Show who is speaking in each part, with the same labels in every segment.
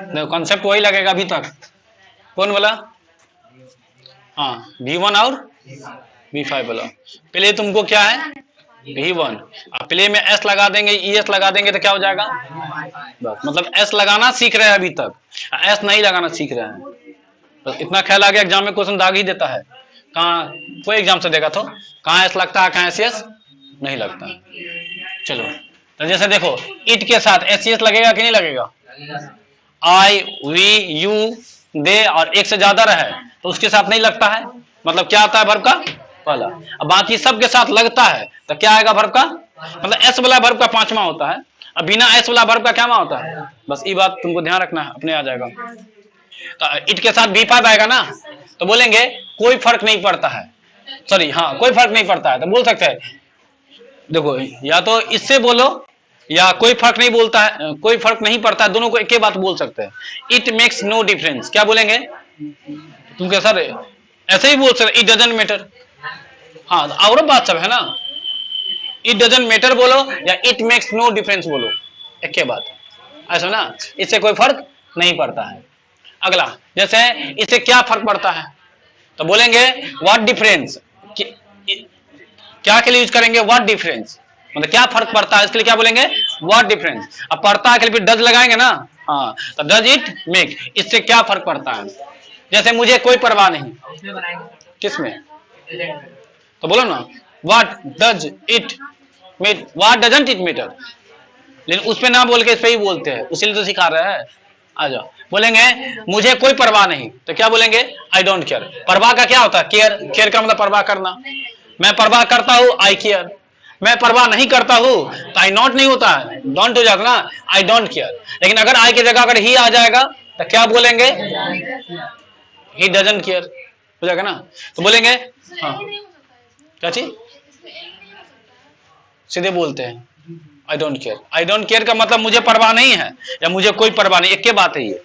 Speaker 1: देखो कॉन्सेप्ट वही लगेगा अभी तक। कौन बोला? हाँ V1 और V5 बोला। पहले तुमको क्या है V1, अब प्ले में S लगा देंगे, ES लगा देंगे तो क्या हो जाएगा? बस मतलब S लगाना सीख रहे हैं अभी तक, S नहीं लगाना सीख रहे हैं। बस इतना ख्याल आ गया, एग्जाम में क्वेश्चन दाग ही देता है। कहाँ कोई एग्जाम से देखा तो कहाँ S लगता है, कहाँ SES नहीं लगता। चलो तो जैसे देखो इट के साथ SES लगेगा कि नहीं लगेगा? I, we, you, they और एक से ज्यादा रहे तो उसके साथ नहीं लगता है, मतलब क्या आता है वर्ब का पहला। अब बाकी सब के साथ लगता है तो क्या आएगा वर्ब का, मतलब S वाला वर्ब का पांचवा होता है, अब बिना S वाला वर्ब का क्या होता है। बस ये बात तुमको ध्यान रखना है, अपने आ जाएगा। तो इट के साथ V5 आएगा ना, तो बोलेंगे कोई फर्क नहीं पड़ता है, सॉरी हाँ कोई फर्क नहीं पड़ता है, तो बोल सकते हैं देखो या तो इससे बोलो या कोई फर्क नहीं बोलता है, कोई फर्क नहीं पड़ता है, दोनों को एक ही बात बोल सकते हैं। इट मेक्स नो डिफरेंस, क्या बोलेंगे तुम? क्या सर ऐसे ही बोल सकते, इट डजंट मैटर। हाँ और बात सब है ना, इट डजंट मैटर बोलो या इट मेक्स नो डिफरेंस बोलो, एक ही बात है, ऐसा ना, इससे कोई फर्क नहीं पड़ता है। अगला जैसे इससे क्या फर्क पड़ता है, तो बोलेंगे व्हाट डिफरेंस, क्या के लिए यूज करेंगे व्हाट डिफरेंस, मतलब क्या फर्क पड़ता है, इसके लिए क्या बोलेंगे व्हाट डिफरेंस। अब पड़ता है के लिए डज लगाएंगे ना, हाँ तो डज इट मेक, इससे क्या फर्क पड़ता है। जैसे मुझे कोई परवाह नहीं, किसमें, तो बोलो ना what does it matter, what doesn't it matter, लेकिन उस पे ना बोल के इस पे ही बोलते हैं, उसीलिए तो सिखा रहे हैं। आ जाओ बोलेंगे मुझे कोई परवाह नहीं, तो क्या बोलेंगे आई डोंट केयर। परवाह का क्या होता है केयर, केयर का मतलब परवाह करना। मैं परवाह करता हूं आई केयर, मैं परवाह नहीं करता हूं तो आई नॉट नहीं होता है, डोंट हो जाता ना, आई डोंट केयर। लेकिन अगर आई की जगह अगर ही आ जाएगा तो क्या बोलेंगे ही डजंट केयर हो जाएगा ना, तो बोलेंगे हाँ क्या चीज सीधे बोलते हैं आई don't care. I don't care का मतलब मुझे परवाह नहीं है या मुझे कोई परवाह नहीं, एक ही बात है ये।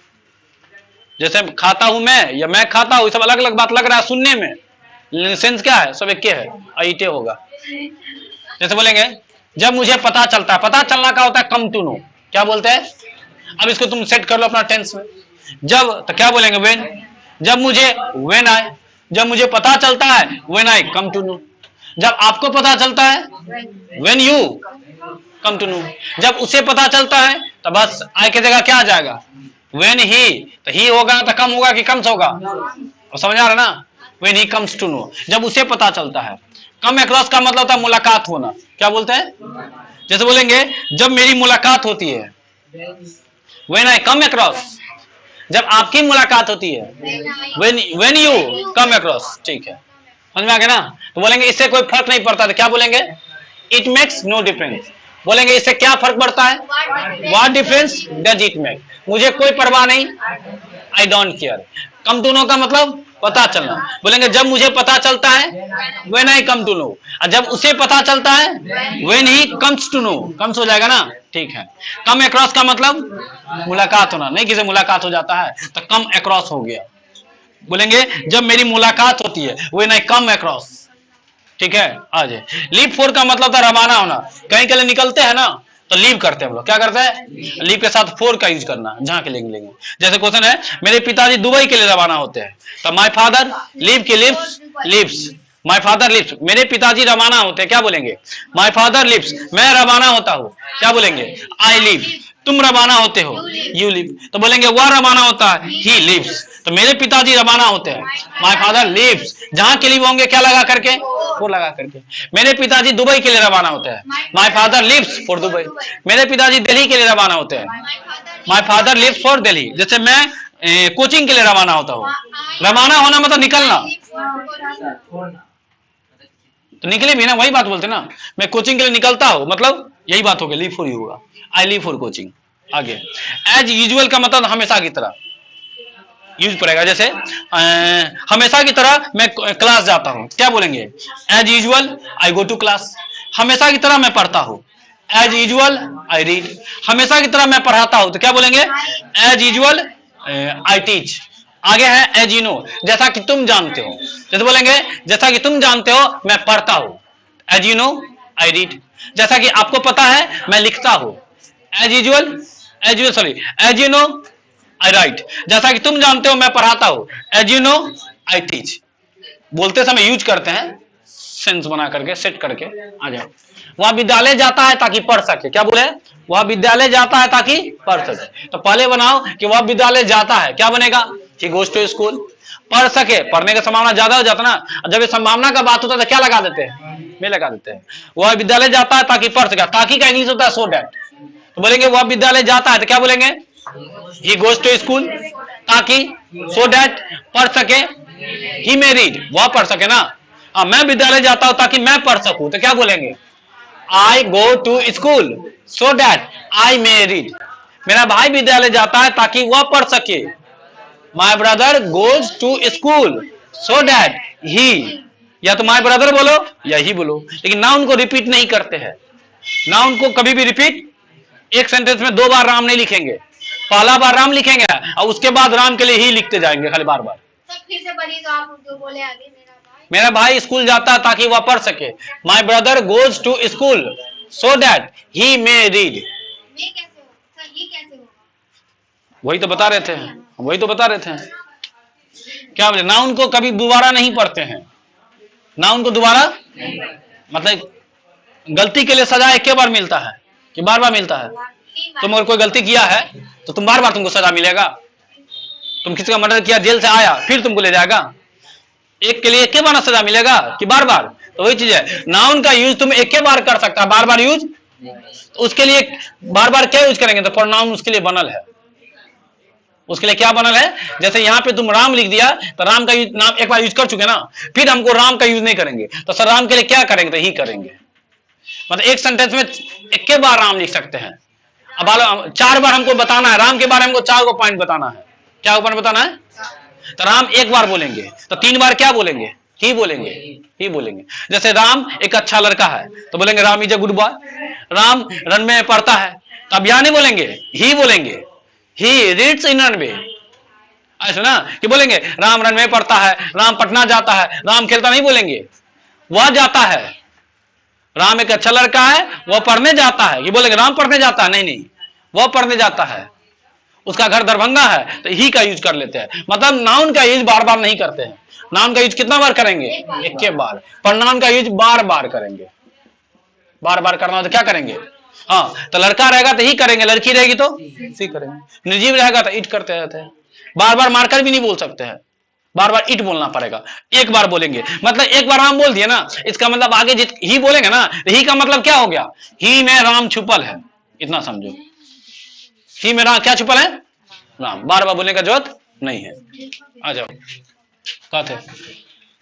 Speaker 1: जैसे खाता हूं मैं या मैं खाता हूं, सब अलग अलग बात लग रहा है सुनने में, लेकिन सेंस क्या है, सब एक है, आईटे होगा। जैसे बोलेंगे जब मुझे पता चलता है, पता चलना क्या होता है कम टू नो, क्या बोलते हैं। अब इसको तुम सेट कर लो अपना टेंस में, जब तो क्या बोलेंगे व्हेन, जब मुझे व्हेन आए, जब मुझे पता चलता है when I come to know, जब आपको पता चलता है when you come to know, जब उसे पता चलता है तो बस आई की जगह क्या आ जाएगा व्हेन ही, तो ही होगा तो कम होगा कि कम्स होगा, और समझ आ रहा ना, when he comes to know, जब उसे पता चलता है। कम अक्रॉस का मतलब होता है मुलाकात होना, क्या बोलते हैं। जैसे बोलेंगे जब मेरी मुलाकात होती है व्हेन आई कम अक्रॉस, जब आपकी मुलाकात होती है व्हेन यू कम अक्रॉस, ठीक है समझ में आ गया ना। तो बोलेंगे इससे कोई फर्क नहीं पड़ता, तो क्या बोलेंगे इट मेक्स नो डिफरेंस। बोलेंगे इससे क्या फर्क पड़ता है what difference does it make, मुझे कोई परवाह नहीं I don't care. Come to know का मतलब पता चलना, बोलेंगे जब मुझे पता चलता है when I come to know, और जब उसे पता चलता है when he comes to know, comes हो जाएगा ना, ठीक है। कम अक्रॉस का मतलब मुलाकात होना, नहीं किसी मुलाकात हो जाता है तो कम अक्रॉस हो गया। बोलेंगे जब मेरी मुलाकात होती है व्हेन आई कम अक्रॉस, ठीक है। आज लीव फोर का मतलब था रवाना होना, कहीं के लिए निकलते हैं ना तो लीव करते हैं हम लोग, क्या करते हैं लीव के साथ फोर का यूज करना, जहां के लिए लेंगे। जैसे क्वेश्चन है मेरे पिताजी दुबई के लिए रवाना होते हैं, तो माय फादर लीव के लिव्स, माय फादर लिव्स, मेरे पिताजी रवाना होते हैं, क्या बोलेंगे माय फादर लिव्स, मैं रवाना होता हूं, क्या बोलेंगे आई लिव। तुम रवाना होते हो यू लिव, तो बोलेंगे वह रवाना होता है ही लिव्स, तो मेरे पिताजी रवाना होते हैं माय फादर लिव्स, जहां के लिए होंगे क्या लगा करके वो लगा करके। मेरे पिताजी दुबई के लिए रवाना होते हैं, my father lives for Dubai. मेरे पिताजी दिल्ली के लिए रवाना होते हैं, my father lives for Delhi. जैसे मैं कोचिंग के लिए रवाना होता हूँ, रवाना होना मतलब निकलना, तो निकले भी ना, वही बात बोलते ना, मैं कोचिंग के लिए निकलता हूं, मतलब यही बात होगी, लीव फॉर यू होगा, आई लीव फॉर कोचिंग। आगे एज यूजुअल का मतलब हमेशा की तरह यूज पड़ेगा। जैसे हमेशा की तरह मैं क्लास जाता हूं, क्या बोलेंगे as usual I go to class, हमेशा की तरह मैं पढ़ता हूं एज यूजुअल आई रीड, हमेशा की तरह मैं पढ़ाता हूं तो क्या बोलेंगे एज यूजुअल आई टीच। आगे है एज यू नो, जैसा कि तुम जानते हो, जैसे बोलेंगे जैसा कि तुम जानते हो मैं पढ़ता हूं as you know I read. जैसा कि आपको पता है मैं लिखता हूं, as you know I write. जैसा कि तुम जानते हो मैं पढ़ाता हूं, as you know I teach. बोलते समय यूज करते हैं सेंस बना करके, सेट करके। आ जाओ। वह विद्यालय जाता है ताकि पढ़ सके। क्या बोले? वह विद्यालय जाता है ताकि पढ़ सके। तो पहले बनाओ कि वह विद्यालय जाता है, क्या बनेगा? He goes to school. पढ़ सके, पढ़ने की संभावना ज्यादा हो जाता ना। जब ये संभावना का बात होता है तो क्या लगा देते हैं? में लगा देते हैं। वह विद्यालय जाता है ताकि पढ़ सके। ताकि का इंग्लिश होता है सो दैट। तो बोलेंगे वह विद्यालय जाता है तो क्या बोलेंगे? ही गोज टू स्कूल ताकि, सो दैट पढ़ सके। ही मे रीड, वह पढ़ सके ना। मैं विद्यालय जाता हूं ताकि मैं पढ़ सकूं, तो क्या बोलेंगे? I go to school so that I may read. मेरा भाई विद्यालय जाता है ताकि वह पढ़ सके। My brother goes to school so that he, या तो माई ब्रदर बोलो या ही बोलो, लेकिन नाउन को रिपीट नहीं करते हैं। नाउन को कभी भी रिपीट, एक सेंटेंस में 2 बार राम नहीं लिखेंगे। पहला बार राम लिखेंगे और उसके बाद राम के लिए ही लिखते जाएंगे खाली बार बार।
Speaker 2: फिर से पढ़िए तो आप जो बोले आगे।
Speaker 1: मेरा भाई स्कूल जाता है ताकि वह पढ़ सके। My brother goes to school so that he may read. वही तो बता रहे थे, वही तो बता रहे थे। क्या बोले? नाउन को कभी दोबारा नहीं पढ़ते हैं। नाउन को दोबारा मतलब गलती के लिए सजा एक बार मिलता है कि बार बार मिलता है? तुम अगर कोई गलती किया है तो तुम बार बार तुमको सजा मिलेगा। तुम किसी का मर्डर किया, जेल से आया, फिर तुमको ले जाएगा। एक के लिए एक बार सजा मिलेगा कि बार बार? तो वही चीज है, नाउन का यूज तुम एक बार कर सकता है, बार बार यूज तो उसके लिए बार बार क्या यूज करेंगे? तो प्रोनाउन उसके लिए बनल है। उसके लिए क्या बनल है? जैसे यहां पे तुम राम लिख दिया तो राम का यूज, नाम एक बार यूज कर चुके ना, फिर हमको राम का यूज नहीं करेंगे तो सर राम के लिए क्या करेंगे? तो ही करेंगे। मतलब एक सेंटेंस में एक बार राम लिख सकते हैं। अब 4 बार हमको बताना है राम के बारे में, हमको 4 को पॉइंट बताना है। क्या पॉइंट बताना है? तो राम एक बार बोलेंगे तो 3 बार क्या बोलेंगे? ही बोलेंगे, ही बोलेंगे। जैसे राम एक अच्छा लड़का है तो बोलेंगे Ram is a good boy. Ram run में पढ़ता है तो अब यहां नहीं बोलेंगे, ही बोलेंगे। ही रीड्स इन रन वे, ऐसा ना कि बोलेंगे राम रन में पढ़ता है, राम पटना जाता है, राम खेलता, नहीं बोलेंगे। वह जाता है, राम एक अच्छा लड़का है, वह पढ़ने जाता है। ये बोलेंगे राम पढ़ने जाता है? नहीं नहीं, वह पढ़ने जाता है, उसका घर दरभंगा है, तो ही का यूज कर लेते हैं। मतलब नाउन का यूज बार बार नहीं करते हैं। नाउन का यूज कितना बार करेंगे? एक बार। पर नाउन का यूज बार बार करेंगे। बार बार करना हो तो क्या करेंगे? हाँ, तो लड़का रहेगा तो ही करेंगे, लड़की रहेगी तो सी करेंगे, निर्जीव रहेगा तो इट करते रहते हैं। बार बार मारकर भी नहीं बोल सकते हैं, बार बार इट बोलना पड़ेगा। एक बार बोलेंगे, मतलब एक बार राम बोल दिए ना, इसका मतलब आगे ही बोलेंगे ना, ही का मतलब क्या हो गया? ही में राम छुपल है, इतना समझो। ही में राम क्या छुपल है? राम। बार बार बोलने का जरूरत नहीं है। आ जाओ, क्या थे?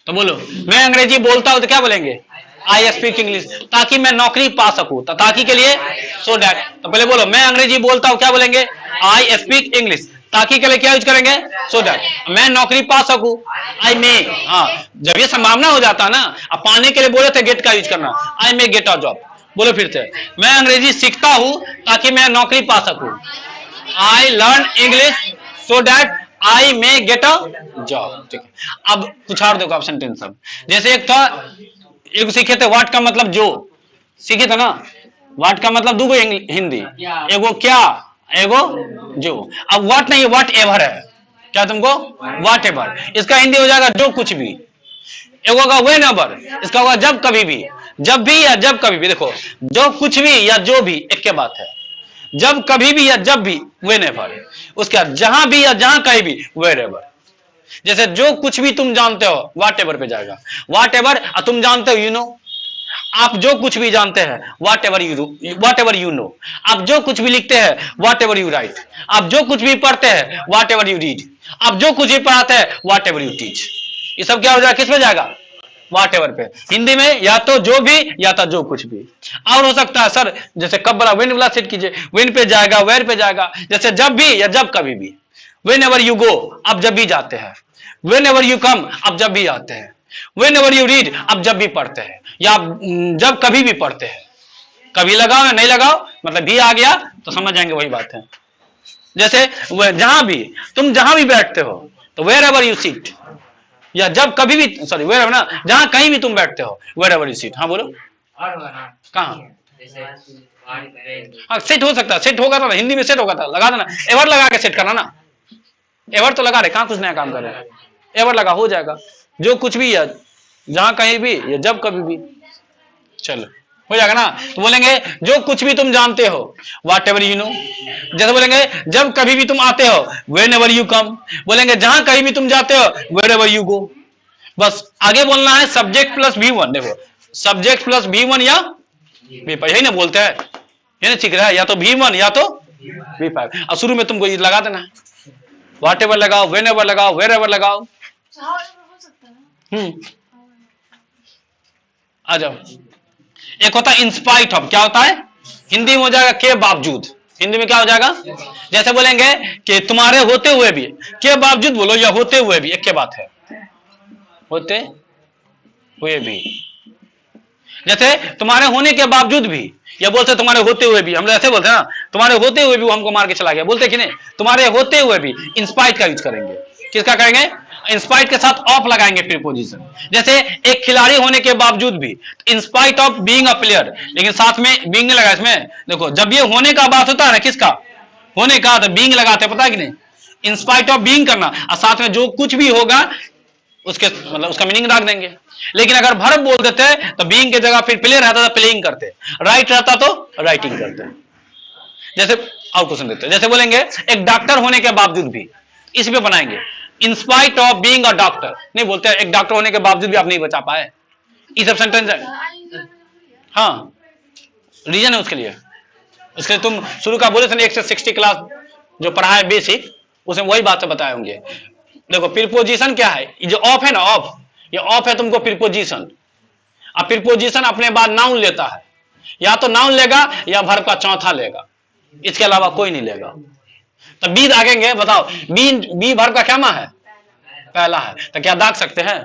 Speaker 1: तो बोलो मैं अंग्रेजी बोलता हूं तो क्या बोलेंगे? आई स्पीक इंग्लिश, ताकि मैं नौकरी पा सकूं। तो ताकि के लिए सो दैट। तो पहले बोलो मैं अंग्रेजी बोलता हूं, क्या बोलेंगे? I speak English. ताकि के लिए क्या यूज करेंगे? So that. मैं नौकरी पा सकूं, आई मे। हाँ, जब ये संभावना हो जाता है ना, अब पाने के लिए बोले थे गेट का यूज करना, आई मे गेट अ जॉब। बोलो फिर से, मैं अंग्रेजी सीखता हूं ताकि मैं नौकरी पा सकूं। I learn English so that I may get a job. ठीक है, अब कुछ और देखो आप सेंटेंस सब। जैसे एक था, एक सीखे थे व्हाट का मतलब जो, सीखे थे ना। व्हाट का मतलब 2 हिंदी, एगो क्या, एगो जो। अब व्हाट नहीं, व्हाट एवर है। क्या तुमको? व्हाट एवर, इसका हिंदी हो जाएगा जो कुछ भी। एगो होगा व्हेन एवर, इसका होगा जब कभी भी। जब भी या जब कभी भी। देखो, जो कुछ भी या जो भी एक के बात है। जब कभी भी या जब भी व्हेन एवर, उसका जहां भी या जहां कहीं भी वेयर एवर। जैसे जो कुछ भी तुम जानते हो व्हाट एवर पे जाएगा। व्हाट एवर तुम जानते हो, यू नो। आप जो कुछ भी जानते हैं व्हाट एवर यू नो। आप जो कुछ भी लिखते हैं व्हाट एवर यू राइट। आप जो कुछ भी पढ़ते हैं व्हाट एवर यू रीड। आप जो कुछ भी पढ़ाते हैं व्हाट एवर यू टीच। ये सब क्या हो जाएगा? किस पे जाएगा? व्हाट एवर पे। हिंदी में या तो जो भी या तो जो कुछ भी। और हो सकता है सर, जैसे कब वाला वेन वाला सेट कीजिए, वेन पे जाएगा, वेयर पे जाएगा। जैसे जब भी या जब कभी भी। वेन एवर यू गो, आप जब भी जाते हैं। वेन एवर यू कम, आप जब भी आते हैं। वेन एवर यू रीड, आप जब भी पढ़ते हैं, या जब कभी भी पढ़ते हैं। कभी लगाओ या नहीं लगाओ, मतलब भी आ गया तो समझ जाएंगे, वही बात है। जैसे जहां भी तुम जहां भी बैठते हो तो वेयर एवर यू सीट, या जब कभी भी, सॉरी वेयर एवर ना, जहां कहीं भी तुम बैठते हो वेयर एवर यू सीट। हाँ बोलो, कहाँ? हाँ सेट हो सकता है, सेट होगा था हिंदी में, सेट होगा था, लगा देना, एवर लगा के सेट करना ना, एवर तो लगा रहे, कहां कुछ नया काम कर रहे हैं, एवर लगा हो जाएगा, जो कुछ भी है, जहां कहीं भी या जब कभी भी, चलो हो जाएगा ना। तो बोलेंगे जो कुछ भी तुम जानते हो, वॉट एवर यू नो। जैसे बोलेंगे जब कभी भी तुम आते हो, वेन एवर यू कम। बोलेंगे जहां कहीं भी तुम जाते हो, वेर एवर यू गो। बस आगे बोलना है सब्जेक्ट प्लस V1। देखो सब्जेक्ट प्लस V1 या V5, यही ना बोलते हैं, यही ना सीख रहा है, या तो V1 या तो V5। और शुरू में तुमको ये लगा देना है, वॉट एवर लगाओ, वेन एवर लगाओ, वेर एवर लगाओ। आ जाओ। एक होता है इंस्पाइट ऑफ, क्या होता है हिंदी में हो जाएगा के बावजूद, हिंदी में क्या हो जाएगा, जैसे बोलेंगे कि तुम्हारे होते हुए भी, के बावजूद बोलो या होते हुए भी, एक के बात है, होते हुए भी। जैसे तुम्हारे होने के बावजूद भी, या बोलते तुम्हारे होते हुए भी, हम लोग ऐसे बोलते हैं ना, तुम्हारे होते हुए भी वो हमको मार के चला गया, बोलते कि नहीं, तुम्हारे होते हुए भी इंस्पाइट का यूज करेंगे। किसका करेंगे, इंस्पाइट के साथ ऑफ लगाएंगे प्रीपोजिशन। जैसे एक खिलाड़ी होने के बावजूद भी, in spite of being a player, लेकिन साथ में बीइंग लगा इसमें। देखो जब ये होने का बात होता है ना, किसका होने का, तो बीइंग लगाते हैं, पता है कि नहीं, इंस्पाइट ऑफ बीइंग करना, और साथ में जो कुछ भी होगा उसके मतलब उसका मीनिंग रख देंगे। लेकिन अगर वर्ब बोल देते हैं तो बीइंग की जगह फिर प्ले रहता था, प्लेइंग करते, राइट रहता तो राइटिंग करते। जैसे और क्वेश्चन देते हैं, जैसे बोलेंगे एक डॉक्टर होने के बावजूद भी, इस पे बनाएंगे in spite of being a doctor. नहीं बोलते एक डॉक्टर होने के बावजूद भी आप नहीं बचा पाए, ये सब सेंटेंस है। हाँ रीजन है उसके लिए, उसके लिए तुम शुरू का बोले थे 1 से 60 क्लास जो पढ़ा है बेसिक, उसमें वही बातें बताए होंगे। देखो प्रीपोजिशन क्या है, ये जो ऑफ है ना, ऑफ, ये ऑफ है तुमको प्रीपोजिशन। अब प्रीपोजिशन अपने बाद नाउन लेता है, या तो नाउन लेगा या वर्ब का चौथा लेगा, इसके अलावा कोई नहीं लेगा। तो बी दागेंगे, बताओ बी वर्ब का क्या मा है, पहला है, तो क्या दाग सकते हैं,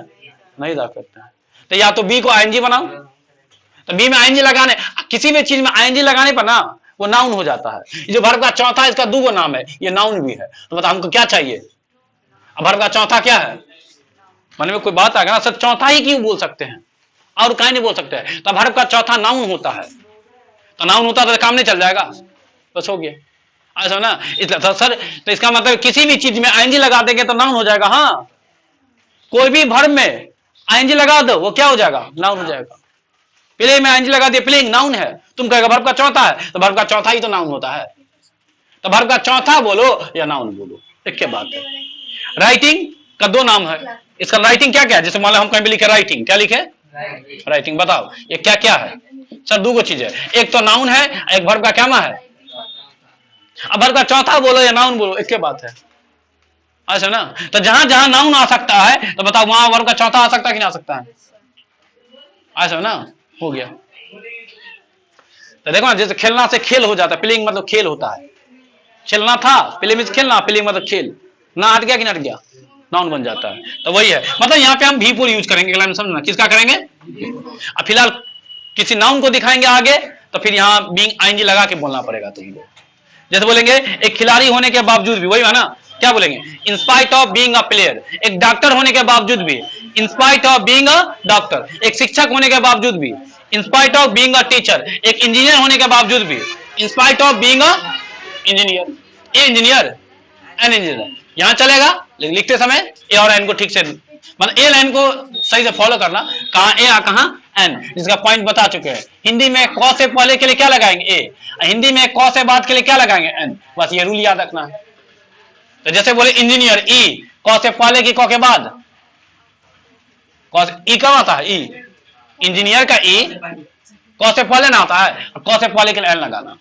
Speaker 1: नहीं दाग सकते हैं। तो या तो बी को आईएनजी बनाओ, तो बी में आईएनजी लगाने, किसी भी चीज में आईएनजी लगाने पर ना वो नाउन हो जाता है। ये जो वर्ब का चौथा है, इसका दो नाम है, ये नाउन भी है। तो बताओ हमको क्या चाहिए, अब वर्ब का चौथा क्या है, मन में कोई बात आ गया ना, सर चौथा ही क्यों बोल सकते हैं, और कहीं नहीं बोल सकते हैं। तो वर्ब का चौथा नाउन होता है, तो नाउन होता तो काम नहीं चल जाएगा, बस हो गया ऐसा ना। इसलिए सर तो इसका मतलब किसी भी चीज में आईएनजी लगा देंगे तो नाउन हो जाएगा। हाँ कोई भी वर्ब में आईएनजी लगा दो, वो क्या हो जाएगा, नाउन हो जाएगा। प्ले में आईएनजी लगा दिया, प्लेइंग नाउन है, तुम कहेगा वर्ब का चौथा है, तो वर्ब का चौथा ही तो नाउन होता है। तो वर्ब का चौथा बोलो या नाउन बोलो, एक क्या बात है। राइटिंग का दो नाम है, इसका राइटिंग क्या क्या है, जैसे मान लो हम कहीं भी लिखे राइटिंग, क्या लिखे राइटिंग, बताओ ये क्या क्या है। सर दो चीज है, एक तो नाउन है, एक वर्ब का क्या मा है। अब वर्ब का चौथा बोलो या नाउन बोलो, एक बात है, ऐसा ना। तो जहां जहां नाउन आ सकता है तो बताओ वहां वर्ब का चौथा आ सकता है कि नहीं आ सकता है, ऐसा ना, हो गया। तो देखो ना, जैसे खेलना से खेल हो जाता है, प्लेइंग मतलब खेल होता है, खेलना था, प्ले में खेलना, प्लेइंग मतलब खेल, ना हट गया कि नहीं हट गया, नाउन बन जाता है। तो वही है, मतलब यहाँ पे हम भी पूरी यूज करेंगे, समझना किसका करेंगे। अब फिलहाल किसी नाउन को दिखाएंगे आगे, तो फिर यहाँ बीइंग आईएनजी लगा के बोलना पड़ेगा। तो जैसे बोलेंगे एक खिलाड़ी होने के बावजूद भी, वही है ना, क्या बोलेंगे in spite of being a player. एक डॉक्टर होने के बावजूद भी, in spite of being a doctor. एक शिक्षक होने के बावजूद भी, in spite of being a teacher. एक इंजीनियर होने के बावजूद भी, in spite of being a engineer. A engineer, an engineer, यहां चलेगा, लेकिन लिखते समय ए और एन को ठीक से, मतलब ए लाइन को सही से फॉलो करना, कहां ए आ कहां एन, जिसका पॉइंट बता चुके हैं। हिंदी में क से पहले के लिए क्या लगाएंगे ए, हिंदी में क से बाद के लिए क्या लगाएंगे एन, बस ये रूल याद रखना है। तो जैसे बोले इंजीनियर ई, क से पहले की क के बाद, ई कब आता है, ई इंजीनियर का ई क से पहले ना आता है, क से पहले के लिए एन लगाना,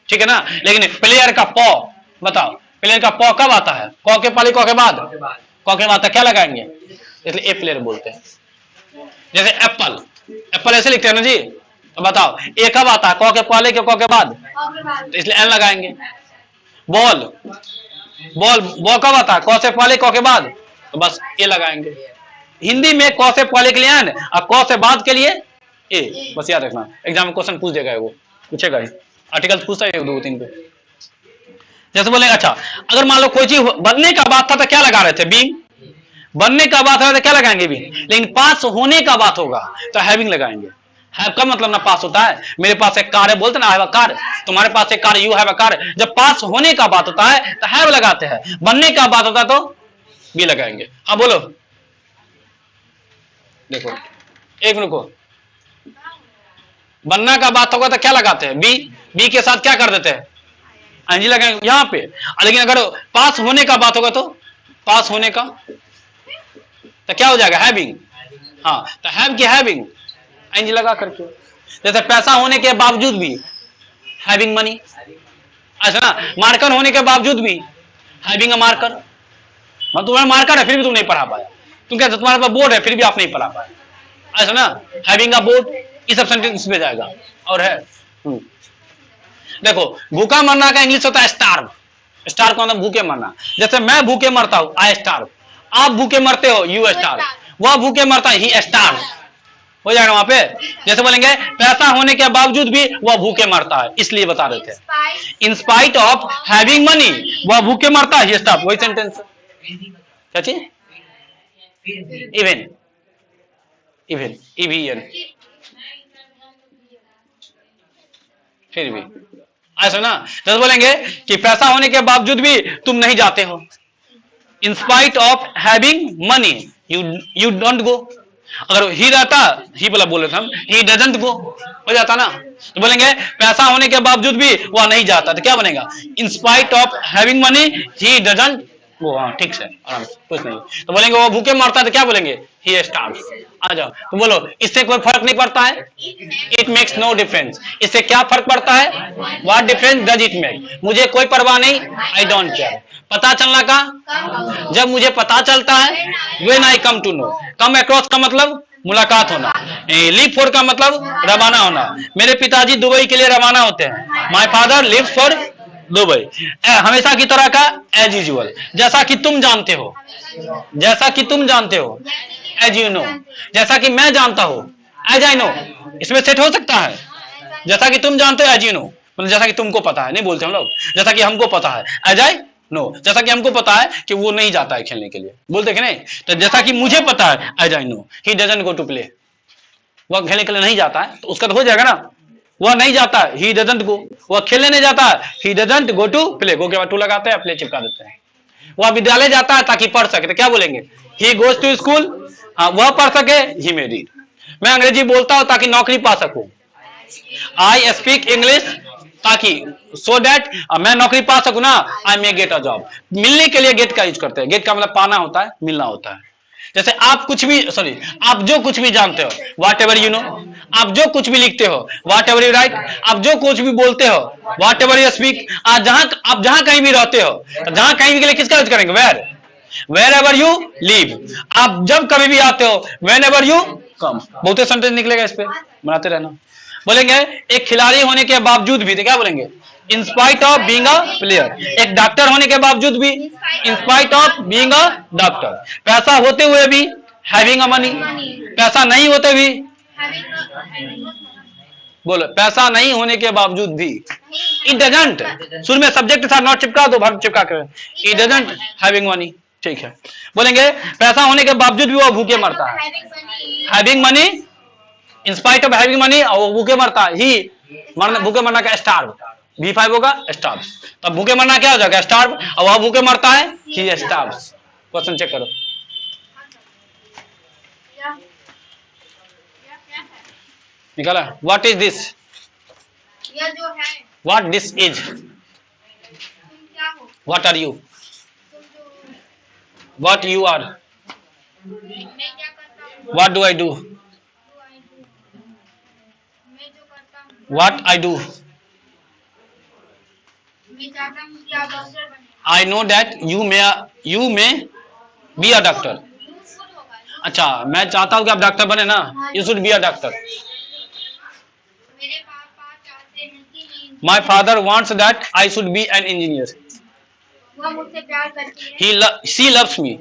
Speaker 1: ठीक है ना। लेकिन प्लेयर का प, बताओ प्लेयर का प कब आता है, क के पहले क के बाद, क के बाद क्या लगाएंगे, इसलिए ए प्लेयर बोलते हैं। जैसे एप्पल, एप्पल ऐसे लिखते हैं ना जी, तो बताओ ए कब आता है, क के पहले के क के बाद, तो इसलिए एन लगाएंगे। बॉल, बॉल बॉल कब आता है, क से पहले क के बाद, तो बस ए लगाएंगे। हिंदी में क से पहले के लिए एन और क से बाद के लिए ए, बस याद रखना। एग्जाम में क्वेश्चन पूछ देगा, वो पूछेगा ही, आर्टिकल पूछता है 2 3 पे। जैसे बोलेंगे अच्छा अगर मान लो कोई चीज बनने का बात था तो क्या लगा रहे थे, बीइंग। बनने का बात है तो क्या लगाएंगे, बीइंग। लेकिन पास होने का बात होगा तो हैविंग लगाएंगे। हैव का मतलब ना पास होता है। मेरे पास एक कार है बोलते ना, हैव अ कार। तुम्हारे पास एक car, you have a car. जब पास होने का बात होता है तो हैव लगाते हैं, बनने का बात होता है तो बी लगाएंगे। अब बोलो, देखो एक मिनट को, बनना का बात होगा तो क्या लगाते हैं, बी। बी के साथ क्या कर देते हैं, एनजी लगाएंगे यहां पे। लेकिन अगर पास होने का बात होगा तो, पास होने का तो क्या हो जाएगा, हैविंग। हाँ, तो हैव की हैविंग एनजी लगा करके। जैसे पैसा होने के बावजूद भी हैविंग मनी, ऐसा ना, मार्कर होने के बावजूद भी हैविंग अ मार्कर। मतलब तुम्हारा मार्कर है फिर भी तुम नहीं पढ़ा पाया, तुम कहते तुम्हारे पास बोर्ड है फिर भी आप नहीं पढ़ा पाए, ऐसा ना, हैविंग अ बोर्ड, ये सब सेंटेंस में जाएगा। और है देखो, भूखा मरना का इंग्लिश होता है स्टार्व। स्टार्व का मतलब भूखे मरना। जैसे मैं भूखे मरता हूं, आई स्टार्व। आप भूखे मरते हो, यू स्टार्व। वह भूखे मरता है, ही स्टार्व। हो जाएगा वहां पे। जैसे बोलेंगे पैसा होने के बावजूद भी वह भूखे मरता है, इसलिए बता रहे थे। In spite of having money वह भूखे मरता है, ही स्टार्व। वही सेंटेंस क्या चीज, इवन, इवन, इवन, फिर भी ऐसा ना। जैसे बोलेंगे कि पैसा होने के बावजूद भी तुम नहीं जाते हो, in spite of having money you don't go. अगर ही रहता, ही बोला बोले थे हम, ही डजंट गो हो जाता ना। तो बोलेंगे पैसा होने के बावजूद भी वह नहीं जाता, तो क्या बनेगा, in spite of having money he doesn't गो। हाँ ठीक से, आराम से, कुछ नहीं। तो बोलेंगे वो भूखे मरता है, तो क्या बोलेंगे, ही स्टार्व्स। आ जाओ, तो बोलो इससे कोई फर्क नहीं पड़ता है, इट मेक्स नो डिफरेंस। इससे क्या फर्क पड़ता है, what difference does it make. मुझे कोई परवाह नहीं, आई डोंट केयर। पता चलना का, जब मुझे पता चलता है, when I come to know. Come across का मतलब मुलाकात होना, लीव फॉर का मतलब रवाना होना। मेरे पिताजी दुबई के लिए रवाना होते हैं, my father lives for Dubai. हमेशा की तरह का, एज यूजुअल। जैसा कि तुम जानते हो, जैसा कि तुम जानते हो, एज यू नो। जैसा कि मैं जानता हूं, एज आई नो। इसमें सेट हो सकता है, जैसा कि तुम जानते हो, एज यू नो, मतलब जैसा कि तुमको पता है, नहीं बोलते हम लोग, जैसा कि हमको पता है, एज आई नो। जैसा कि हमको पता है कि वो नहीं जाता है खेलने के लिए, बोलते कि नहीं। तो जैसा कि मुझे पता है, as I know he doesn't go to play. वह खेलने के लिए नहीं जाता है, तो उसका तो हो जाएगा ना, वह नहीं जाता है, ही डजंट गो। वह खेलने नहीं जाता है, he doesn't go to play. Go के बाद टू लगाते हैं, प्ले चिपका देते हैं। वह विद्यालय जाता है ताकि पढ़ सके, तो क्या बोलेंगे, ही गोज टू स्कूल। हाँ, वह पढ़ सके, ही मे रीड। मैं अंग्रेजी बोलता हूं ताकि नौकरी पा सकूं, आई स्पीक इंग्लिश, ताकि सो दैट मैं नौकरी पा सकूं ना, आई मे गेट अ जॉब। मिलने के लिए गेट का यूज करते हैं। गेट का मतलब पाना होता है, मिलना होता है। जैसे आप कुछ भी, सॉरी, आप जो कुछ भी जानते हो, वाट एवर यू नो। आप जो कुछ भी लिखते हो, वाट एवर यू राइट। आप जो कुछ भी बोलते हो, वाट एवर यू स्पीक। आप जहां कहीं भी रहते हो, जहां कहीं भी के लिए किसका यूज करेंगे, where. Wherever you leave. आप जब कभी भी आते हो, वेन एवर यू कम। बहुत सेंटेंस निकलेगा, इस पे बनाते रहना। बोलेंगे एक खिलाड़ी होने के बावजूद भी, तो क्या बोलेंगे, in spite of being a player. एक डॉक्टर होने के बावजूद भी, in spite of being a doctor. पैसा होते हुए भी, हैविंग अ मनी। पैसा नहीं होते भी, बोलो पैसा नहीं होने के बावजूद भी, इट डजंट। शुरू में सब्जेक्ट के साथ नॉट चिपका दो, वर्ब चिपका कर, इट डजंट हैविंग मनी। ठीक है, बोलेंगे पैसा होने के बावजूद भी वो भूखे मरता है, having money, in spite of having money, और वो भूखे मरता है, ही भूखे मरना का स्टार्व। V5 होगा स्टार्व। तब भूखे मरना क्या हो जाएगा, स्टार्व। और वह भूखे मरता है, ही स्टार्व्स। क्वेश्चन चेक करो, निकाला। व्हाट इज दिस,
Speaker 2: यह जो है,
Speaker 1: व्हाट दिस इज,
Speaker 2: तुम क्या हो,
Speaker 1: व्हाट आर यू,
Speaker 2: तुम जो,
Speaker 1: व्हाट यू आर,
Speaker 2: मैं क्या करता हूँ,
Speaker 1: व्हाट डू आई डू,
Speaker 2: मैं जो करता हूँ,
Speaker 1: व्हाट आई डू।
Speaker 2: मैं चाहता हूँ कि आप डॉक्टर बने।
Speaker 1: I know that you may be a doctor.
Speaker 2: Useful होगा।
Speaker 1: अच्छा, मैं चाहता हूं कि आप डॉक्टर बने ना, you should be a doctor.
Speaker 2: मेरे पापा चाहते हैं कि मैं,
Speaker 1: my father wants that I should be an engineer.
Speaker 2: वह मुझसे प्यार करती है,
Speaker 1: ही शी लव्स मी।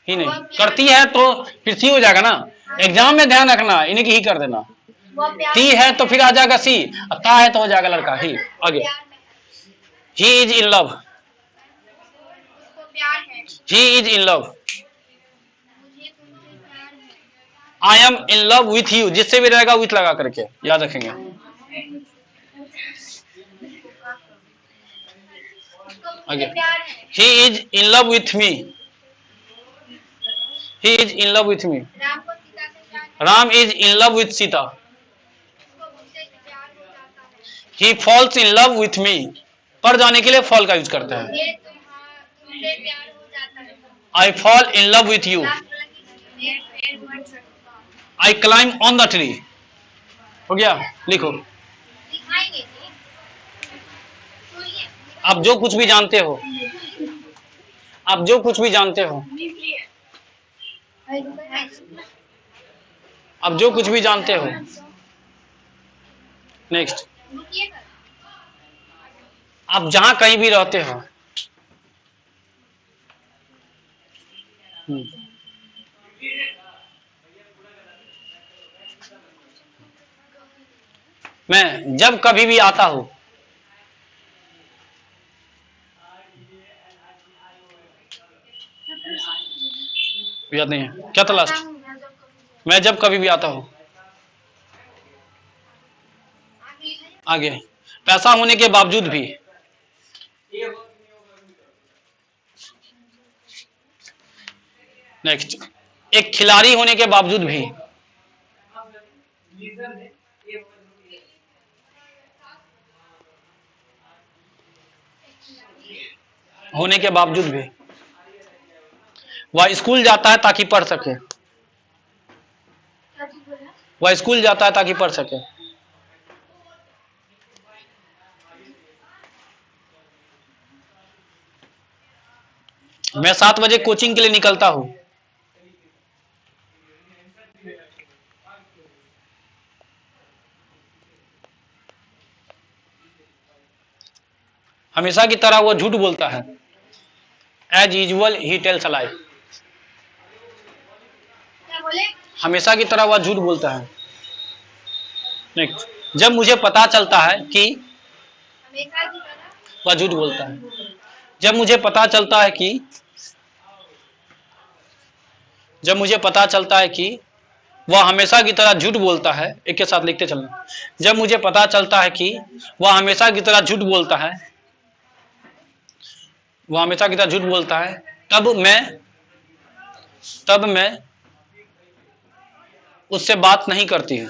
Speaker 1: ही नहीं करती है तो फिर सी हो जाएगा ना। एग्जाम में ध्यान रखना, इन्हें की ही कर देना।
Speaker 2: वह प्यार
Speaker 1: सी है तो फिर आ जाएगा सी, ता है तो हो जाएगा लड़का ही। आगे, ही इज इन लव,
Speaker 2: उसको प्यार है,
Speaker 1: ही इज इन लव।
Speaker 2: मुझे तुमसे प्यार है,
Speaker 1: I am in love with you, जिससे भी रहेगा विथ लगा करके याद रखेंगे। आगे, he is in love with me, he is in love with me.
Speaker 2: Ram को सीता से प्यार,
Speaker 1: Ram is in love with Sita.
Speaker 2: उसको मुझसे प्यार हो जाता है।
Speaker 1: He falls in love with me, पर जाने के लिए फॉल का यूज करते हैं।
Speaker 2: ये तुमसे प्यार हो जाता है।
Speaker 1: I fall in love with you, I climb on the tree. हो गया, लिखो।
Speaker 2: दिखाएंगे जी। सुनिए।
Speaker 1: आप जो कुछ भी जानते हो, आप जो कुछ भी जानते हो, आप जो कुछ भी जानते हो। नेक्स्ट, आप जहां कहीं भी रहते हो। मैं जब कभी भी आता हूं, याद नहीं है क्या था लास्ट? मैं जब कभी भी आता हूं। आगे, पैसा होने के बावजूद भी। नेक्स्ट, एक खिलाड़ी होने के बावजूद भी। होने के बावजूद भी वह स्कूल जाता है ताकि पढ़ सके, वह स्कूल जाता है ताकि पढ़ सके। मैं 7 बजे कोचिंग के लिए निकलता हूं। हमेशा की तरह वो झूठ बोलता है। As usual he tells a lie.
Speaker 2: क्या बोले?
Speaker 1: हमेशा की तरह वह झूठ बोलता है। नेक्स्ट, जब मुझे पता चलता है कि
Speaker 2: हमेशा की तरह
Speaker 1: वह झूठ बोलता है। जब मुझे पता चलता है कि, जब मुझे पता चलता है कि वह हमेशा की तरह झूठ बोलता है, एक के साथ लिखते चलना। जब मुझे पता चलता है कि वह हमेशा की तरह झूठ बोलता है, वह हमेशा की तरह झूठ बोलता है, तब मैं उससे बात नहीं करती हूं।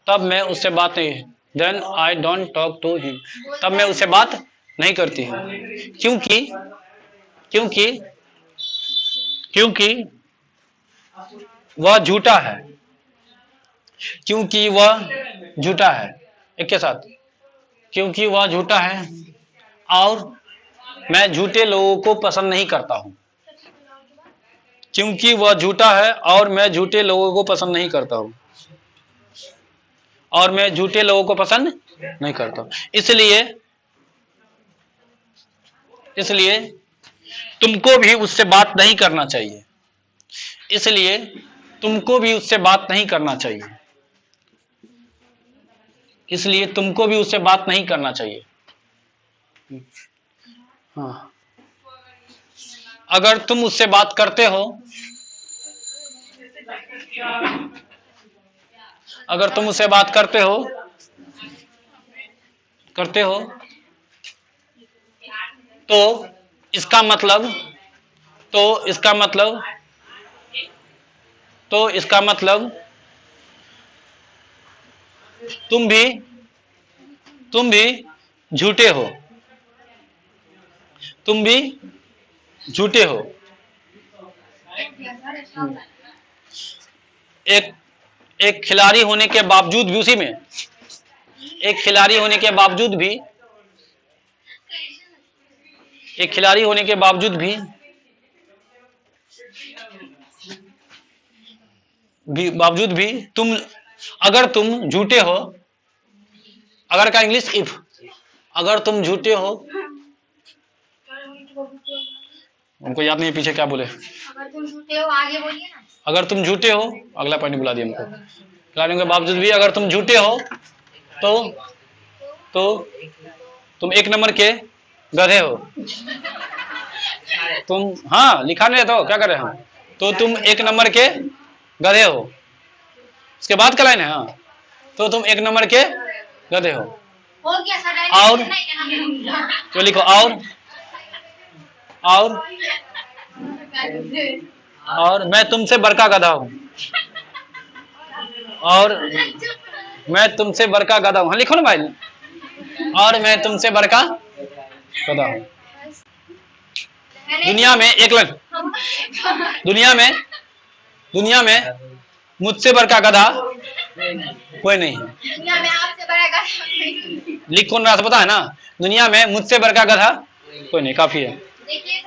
Speaker 1: तब मैं उससे बात नहीं, then I don't talk to him. तब मैं उससे बात नहीं करती हूं, क्योंकि क्योंकि क्योंकि वह झूठा है। क्योंकि वह झूठा है, एक के साथ, क्योंकि वह झूठा है और मैं झूठे लोगों को पसंद नहीं करता हूं। क्योंकि वह झूठा है और मैं झूठे लोगों को पसंद नहीं करता हूं, और मैं झूठे लोगों को पसंद नहीं करता हूं। इसलिए तुमको भी उससे बात नहीं करना चाहिए। इसलिए तुमको भी उससे बात नहीं करना चाहिए। इसलिए तुमको भी उससे बात नहीं करना चाहिए। हाँ, अगर तुम उससे बात करते हो, अगर तुम उससे बात करते हो तो इसका मतलब तुम भी झूठे हो। तुम भी झूठे हो। एक खिलाड़ी होने के बावजूद भी, उसी में एक खिलाड़ी होने के बावजूद भी, एक खिलाड़ी होने के बावजूद भी तुम, अगर तुम झूठे हो, अगर का इंग्लिश इफ, अगर तुम झूठे हो, हमको याद नहीं है पीछे क्या बोले।
Speaker 2: अगर तुम झूठे हो, आगे बोलिए ना।
Speaker 1: अगर तुम झूठे हो, अगला पॉइंट बुला दिया हमको। खिलाड़ियों के बावजूद भी अगर तुम झूठे हो तो तुम 1 नंबर के गधे हो। तुम, हाँ लिखा नहीं तो क्या कर रहे हो, तो तुम 1 नंबर के गधे हो। उसके बाद का लाइन है, हाँ, तो तुम 1 नंबर के गधे हो।
Speaker 2: गया सर।
Speaker 1: और तो लिखो और मैं तुमसे बड़का गधा हूं। और मैं तुमसे बड़का गधा हूं, हाँ लिखो ना भाई। और मैं तुमसे बड़का गधा हूं। दुनिया में 1 लाख, दुनिया में मुझसे बड़का गधा कोई नहीं है।
Speaker 2: दुनिया में आपसे बड़ा गधा
Speaker 1: लिख कौन रहा था पता है ना? दुनिया में मुझसे बड़का गधा कोई नहीं, काफी है।
Speaker 2: देखिए